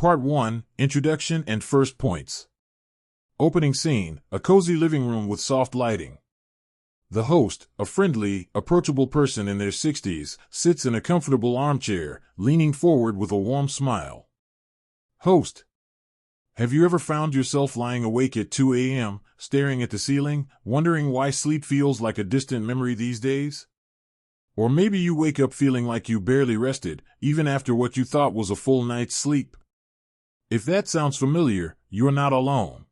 Part 1, Introduction and First Points. Opening scene, a cozy living room with soft lighting. The host, a friendly, approachable person in their 60s, sits in a comfortable armchair, leaning forward with a warm smile. Host: have you ever found yourself lying awake at 2 a.m., staring at the ceiling, wondering why sleep feels like a distant memory these days? Or maybe you wake up feeling like you barely rested, even after what you thought was a full night's sleep. If that sounds familiar, you're not alone.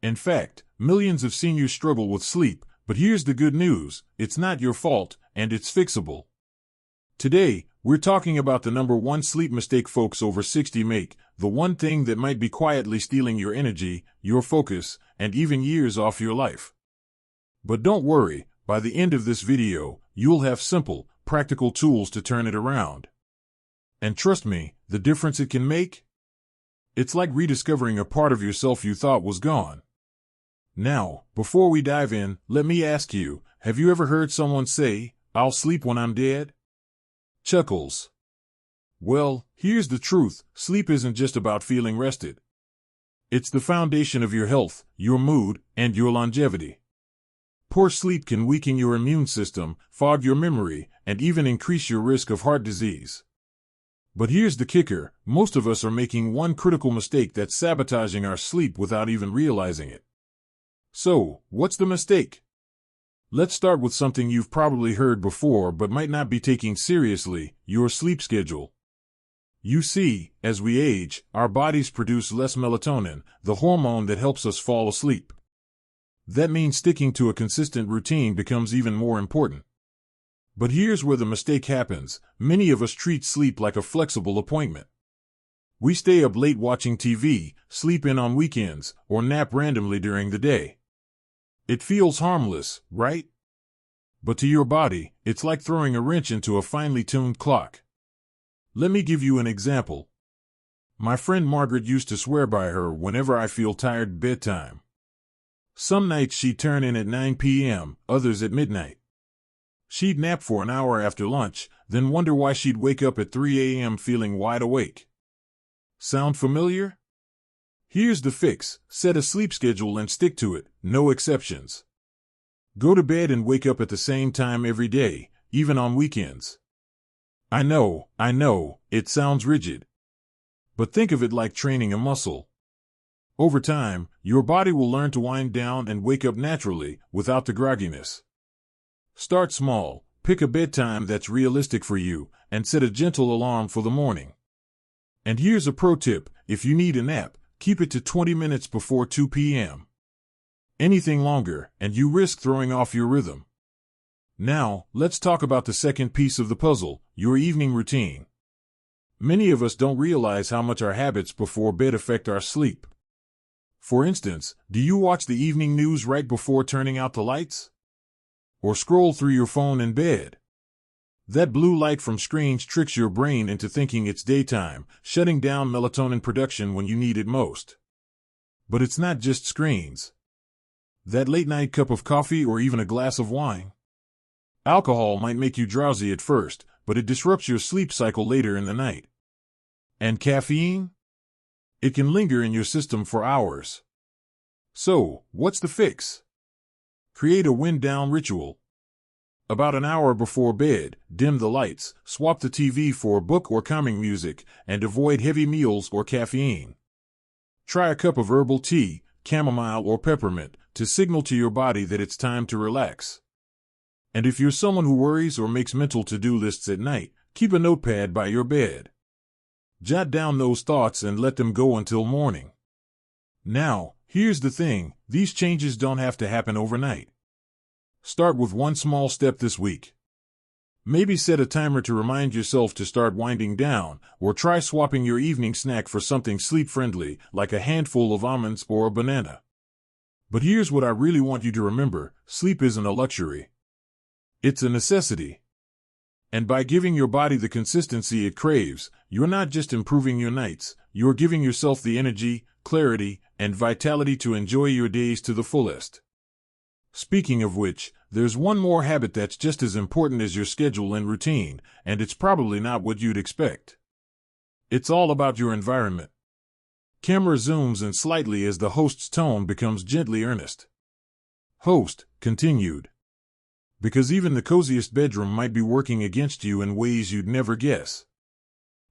In fact, millions of seniors struggle with sleep, but here's the good news: it's not your fault, and it's fixable. Today, we're talking about the number one sleep mistake folks over 60 make, the one thing that might be quietly stealing your energy, your focus, and even years off your life. But don't worry, by the end of this video, you'll have simple, practical tools to turn it around. And trust me, the difference it can make? It's like rediscovering a part of yourself you thought was gone. Now, before we dive in, let me ask you, have you ever heard someone say, "I'll sleep when I'm dead"? Chuckles. Well, here's the truth: sleep isn't just about feeling rested. It's the foundation of your health, your mood, and your longevity. Poor sleep can weaken your immune system, fog your memory, and even increase your risk of heart disease. But here's the kicker: most of us are making one critical mistake that's sabotaging our sleep without even realizing it. So, what's the mistake? Let's start with something you've probably heard before but might not be taking seriously: your sleep schedule. You see, as we age, our bodies produce less melatonin, the hormone that helps us fall asleep. That means sticking to a consistent routine becomes even more important. But here's where the mistake happens: many of us treat sleep like a flexible appointment. We stay up late watching TV, sleep in on weekends, or nap randomly during the day. It feels harmless, right? But to your body, it's like throwing a wrench into a finely tuned clock. Let me give you an example. My friend Margaret used to swear by her whenever I feel tired bedtime. Some nights she'd turn in at 9 p.m., others at midnight. She'd nap for an hour after lunch, then wonder why she'd wake up at 3 a.m. feeling wide awake. Sound familiar? Here's the fix: set a sleep schedule and stick to it, no exceptions. Go to bed and wake up at the same time every day, even on weekends. I know, it sounds rigid. But think of it like training a muscle. Over time, your body will learn to wind down and wake up naturally, without the grogginess. Start small, pick a bedtime that's realistic for you, and set a gentle alarm for the morning. And here's a pro tip: if you need a nap, keep it to 20 minutes before 2 p.m. Anything longer, and you risk throwing off your rhythm. Now, let's talk about the second piece of the puzzle: your evening routine. Many of us don't realize how much our habits before bed affect our sleep. For instance, do you watch the evening news right before turning out the lights? Or scroll through your phone in bed? That blue light from screens tricks your brain into thinking it's daytime, shutting down melatonin production when you need it most. But it's not just screens. That late-night cup of coffee or even a glass of wine? Alcohol might make you drowsy at first, but it disrupts your sleep cycle later in the night. And caffeine? It can linger in your system for hours. So, what's the fix? Create a wind-down ritual. About an hour before bed, dim the lights, swap the TV for a book or calming music, and avoid heavy meals or caffeine. Try a cup of herbal tea, chamomile or peppermint, to signal to your body that it's time to relax. And if you're someone who worries or makes mental to-do lists at night, keep a notepad by your bed. Jot down those thoughts and let them go until morning. Now, here's the thing: these changes don't have to happen overnight. Start with one small step this week. Maybe set a timer to remind yourself to start winding down, or try swapping your evening snack for something sleep-friendly, like a handful of almonds or a banana. But here's what I really want you to remember: sleep isn't a luxury. It's a necessity. And by giving your body the consistency it craves, you're not just improving your nights, you're giving yourself the energy, clarity, and vitality to enjoy your days to the fullest. Speaking of which, there's one more habit that's just as important as your schedule and routine, and it's probably not what you'd expect. It's all about your environment. Camera zooms in slightly as the host's tone becomes gently earnest. Host, continued. Because even the coziest bedroom might be working against you in ways you'd never guess.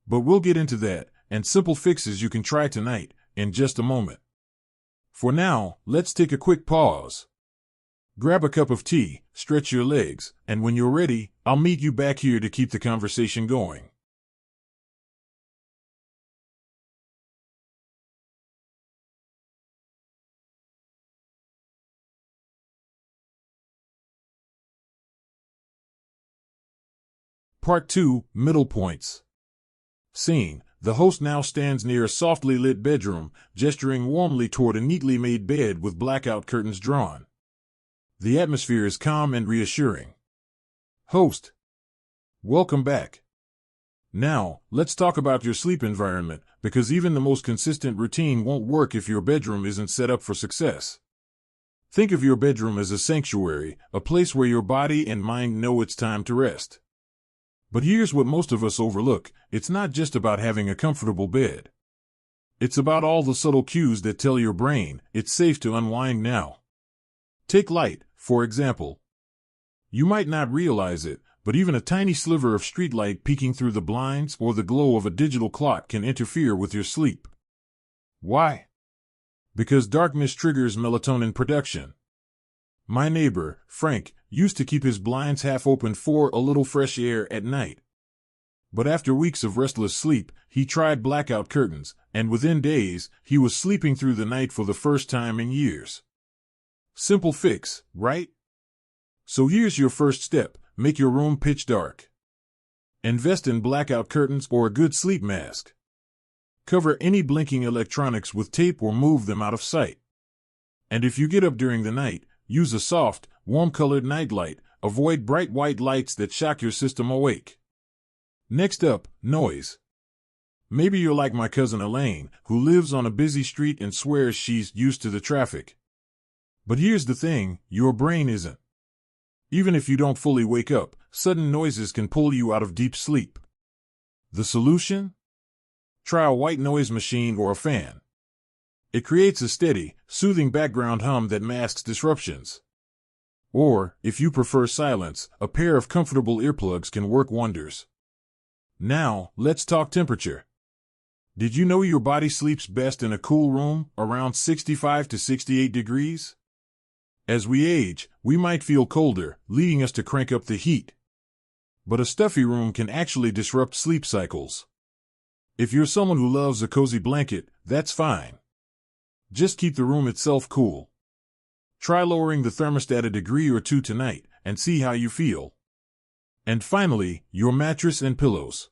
But we'll get into that, and simple fixes you can try tonight, in just a moment. For now, let's take a quick pause. Grab a cup of tea, stretch your legs, and when you're ready, I'll meet you back here to keep the conversation going. Part 2, Middle Points. Scene. The host now stands near a softly lit bedroom, gesturing warmly toward a neatly made bed with blackout curtains drawn. The atmosphere is calm and reassuring. Host. Welcome back. Now, let's talk about your sleep environment, because even the most consistent routine won't work if your bedroom isn't set up for success. Think of your bedroom as a sanctuary, a place where your body and mind know it's time to rest. But here's what most of us overlook: it's not just about having a comfortable bed. It's about all the subtle cues that tell your brain it's safe to unwind now. Take light, for example. You might not realize it, but even a tiny sliver of street light peeking through the blinds or the glow of a digital clock can interfere with your sleep. Why? Because darkness triggers melatonin production. My neighbor, Frank, used to keep his blinds half open for a little fresh air at night. But after weeks of restless sleep, he tried blackout curtains, and within days, he was sleeping through the night for the first time in years. Simple fix, right? So here's your first step: make your room pitch dark. Invest in blackout curtains or a good sleep mask. Cover any blinking electronics with tape or move them out of sight. And if you get up during the night, use a soft, warm-colored nightlight. Avoid bright white lights that shock your system awake. Next up, noise. Maybe you're like my cousin Elaine, who lives on a busy street and swears she's used to the traffic. But here's the thing, your brain isn't. Even if you don't fully wake up, sudden noises can pull you out of deep sleep. The solution? Try a white noise machine or a fan. It creates a steady, soothing background hum that masks disruptions. Or, if you prefer silence, a pair of comfortable earplugs can work wonders. Now, let's talk temperature. Did you know your body sleeps best in a cool room, around 65 to 68 degrees? As we age, we might feel colder, leading us to crank up the heat. But a stuffy room can actually disrupt sleep cycles. If you're someone who loves a cozy blanket, that's fine. Just keep the room itself cool. Try lowering the thermostat a degree or two tonight, and see how you feel. And finally, your mattress and pillows.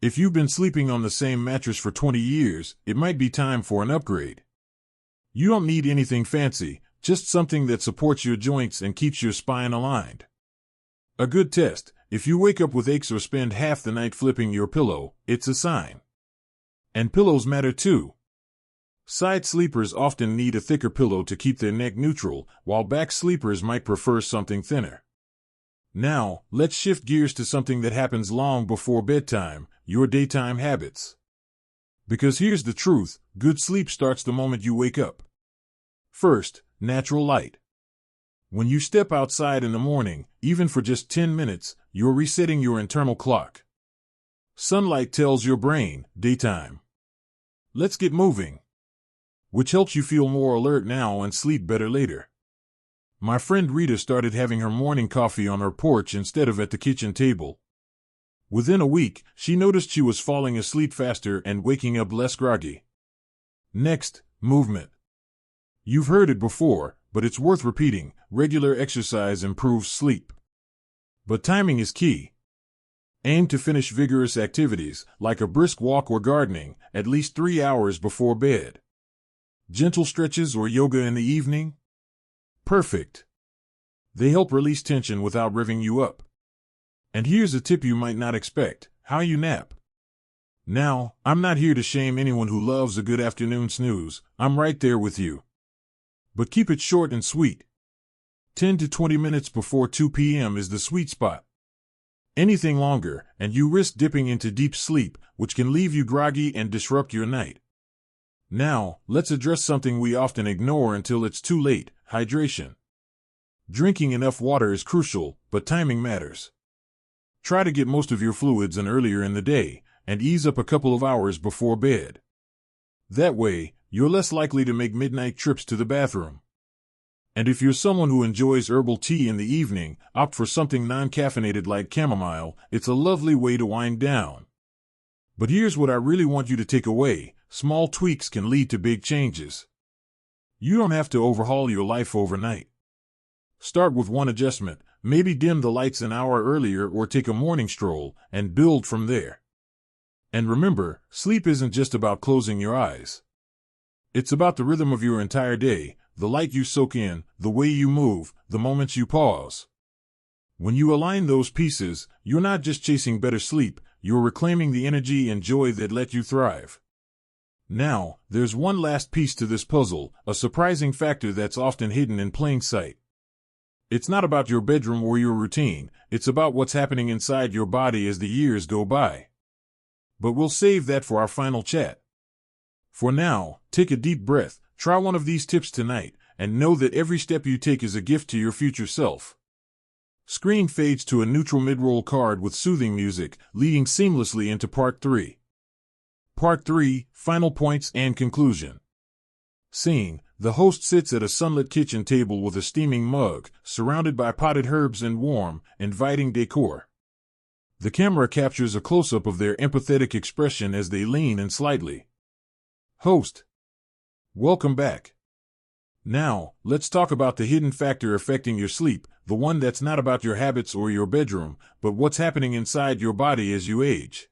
If you've been sleeping on the same mattress for 20 years, it might be time for an upgrade. You don't need anything fancy, just something that supports your joints and keeps your spine aligned. A good test: if you wake up with aches or spend half the night flipping your pillow, it's a sign. And pillows matter too. Side sleepers often need a thicker pillow to keep their neck neutral, while back sleepers might prefer something thinner. Now, let's shift gears to something that happens long before bedtime: your daytime habits. Because here's the truth, good sleep starts the moment you wake up. First, natural light. When you step outside in the morning, even for just 10 minutes, you're resetting your internal clock. Sunlight tells your brain, daytime. Let's get moving. Which helps you feel more alert now and sleep better later. My friend Rita started having her morning coffee on her porch instead of at the kitchen table. Within a week, she noticed she was falling asleep faster and waking up less groggy. Next, movement. You've heard it before, but it's worth repeating: regular exercise improves sleep. But timing is key. Aim to finish vigorous activities, like a brisk walk or gardening, at least 3 hours before bed. Gentle stretches or yoga in the evening? Perfect. They help release tension without revving you up. And here's a tip you might not expect: how you nap. Now, I'm not here to shame anyone who loves a good afternoon snooze. I'm right there with you. But keep it short and sweet. 10 to 20 minutes before 2 p.m. is the sweet spot. Anything longer, and you risk dipping into deep sleep, which can leave you groggy and disrupt your night. Now, let's address something we often ignore until it's too late: hydration. Drinking enough water is crucial, but timing matters. Try to get most of your fluids in earlier in the day, and ease up a couple of hours before bed. That way, you're less likely to make midnight trips to the bathroom. And if you're someone who enjoys herbal tea in the evening, opt for something non-caffeinated like chamomile. It's a lovely way to wind down. But here's what I really want you to take away: small tweaks can lead to big changes. You don't have to overhaul your life overnight. Start with one adjustment, maybe dim the lights an hour earlier or take a morning stroll, and build from there. And remember, sleep isn't just about closing your eyes. It's about the rhythm of your entire day, the light you soak in, the way you move, the moments you pause. When you align those pieces, you're not just chasing better sleep, you're reclaiming the energy and joy that let you thrive. Now, there's one last piece to this puzzle, a surprising factor that's often hidden in plain sight. It's not about your bedroom or your routine, it's about what's happening inside your body as the years go by. But we'll save that for our final chat. For now, take a deep breath, try one of these tips tonight, and know that every step you take is a gift to your future self. Screen fades to a neutral mid-roll card with soothing music, leading seamlessly into Part 3. Part 3, Final Points and Conclusion. Scene: the host sits at a sunlit kitchen table with a steaming mug, surrounded by potted herbs and warm, inviting decor. The camera captures a close-up of their empathetic expression as they lean in slightly. Host: welcome back. Now, let's talk about the hidden factor affecting your sleep, the one that's not about your habits or your bedroom, but what's happening inside your body as you age.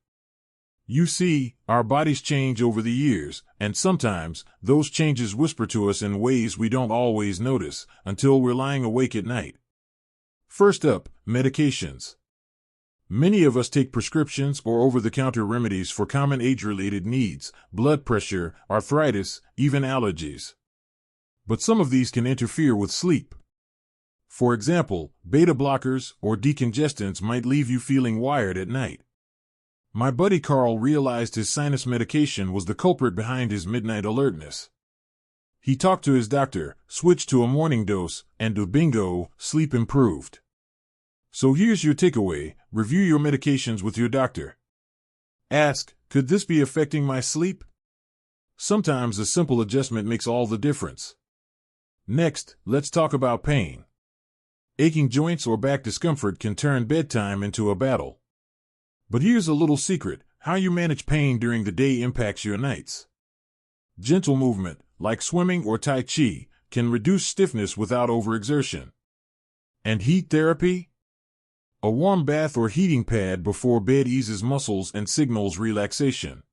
You see, our bodies change over the years, and sometimes, those changes whisper to us in ways we don't always notice, until we're lying awake at night. First up, medications. Many of us take prescriptions or over-the-counter remedies for common age-related needs: blood pressure, arthritis, even allergies. But some of these can interfere with sleep. For example, beta blockers or decongestants might leave you feeling wired at night. My buddy Carl realized his sinus medication was the culprit behind his midnight alertness. He talked to his doctor, switched to a morning dose, and bingo, sleep improved. So here's your takeaway: review your medications with your doctor. Ask, could this be affecting my sleep? Sometimes a simple adjustment makes all the difference. Next, let's talk about pain. Aching joints or back discomfort can turn bedtime into a battle. But here's a little secret: how you manage pain during the day impacts your nights. Gentle movement, like swimming or Tai Chi, can reduce stiffness without overexertion. And heat therapy? A warm bath or heating pad before bed eases muscles and signals relaxation.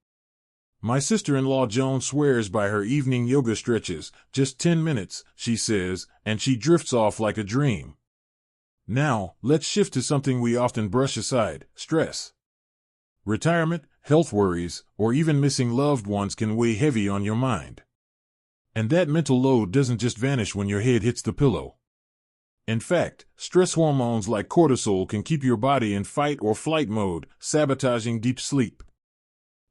My sister-in-law Joan swears by her evening yoga stretches: just 10 minutes, she says, and she drifts off like a dream. Now, let's shift to something we often brush aside: stress. Retirement, health worries, or even missing loved ones can weigh heavy on your mind. And that mental load doesn't just vanish when your head hits the pillow. In fact, stress hormones like cortisol can keep your body in fight or flight mode, sabotaging deep sleep.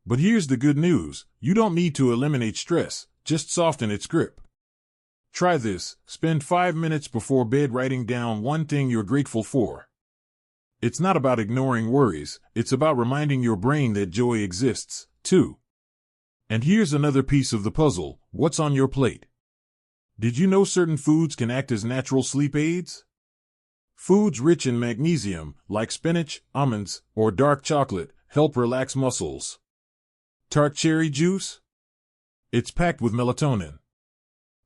But here's the good news: you don't need to eliminate stress, just soften its grip. Try this: spend 5 minutes before bed writing down one thing you're grateful for. It's not about ignoring worries, it's about reminding your brain that joy exists, too. And here's another piece of the puzzle: what's on your plate? Did you know certain foods can act as natural sleep aids? Foods rich in magnesium, like spinach, almonds, or dark chocolate, help relax muscles. Tart cherry juice? It's packed with melatonin.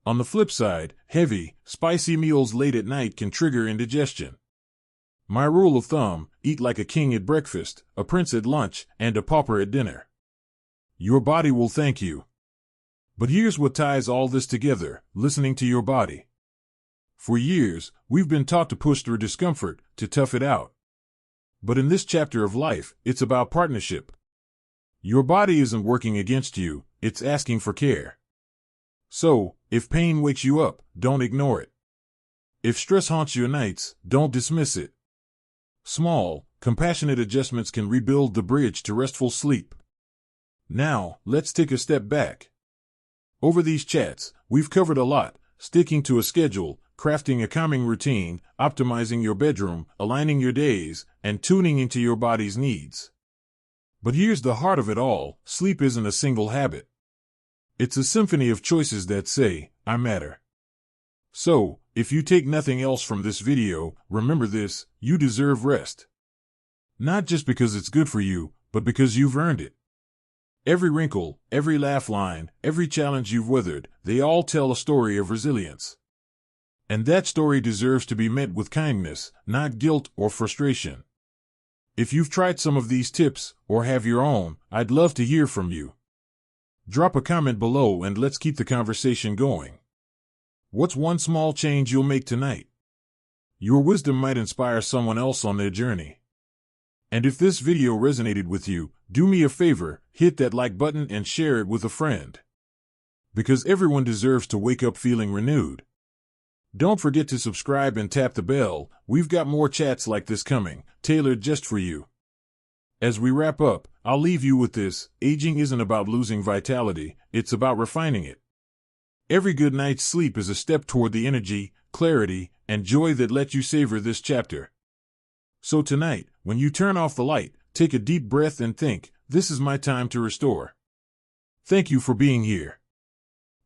On the flip side, heavy, spicy meals late at night can trigger indigestion. My rule of thumb: eat like a king at breakfast, a prince at lunch, and a pauper at dinner. Your body will thank you. But here's what ties all this together: listening to your body. For years, we've been taught to push through discomfort, to tough it out. But in this chapter of life, it's about partnership. Your body isn't working against you, it's asking for care. So, if pain wakes you up, don't ignore it. If stress haunts your nights, don't dismiss it. Small, compassionate adjustments can rebuild the bridge to restful sleep. Now, let's take a step back. Over these chats, we've covered a lot: sticking to a schedule, crafting a calming routine, optimizing your bedroom, aligning your days, and tuning into your body's needs. But here's the heart of it all: sleep isn't a single habit. It's a symphony of choices that say, I matter. So, if you take nothing else from this video, remember this: you deserve rest. Not just because it's good for you, but because you've earned it. Every wrinkle, every laugh line, every challenge you've weathered, they all tell a story of resilience. And that story deserves to be met with kindness, not guilt or frustration. If you've tried some of these tips, or have your own, I'd love to hear from you. Drop a comment below and let's keep the conversation going. What's one small change you'll make tonight? Your wisdom might inspire someone else on their journey. And if this video resonated with you, do me a favor, hit that like button and share it with a friend. Because everyone deserves to wake up feeling renewed. Don't forget to subscribe and tap the bell. We've got more chats like this coming, tailored just for you. As we wrap up, I'll leave you with this: aging isn't about losing vitality, it's about refining it. Every good night's sleep is a step toward the energy, clarity, and joy that let you savor this chapter. So tonight, when you turn off the light, take a deep breath and think, this is my time to restore. Thank you for being here.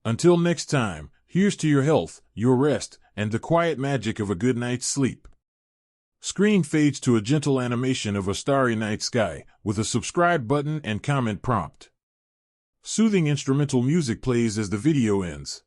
Until next time, here's to your health, your rest, and the quiet magic of a good night's sleep. Screen fades to a gentle animation of a starry night sky, with a subscribe button and comment prompt. Soothing instrumental music plays as the video ends.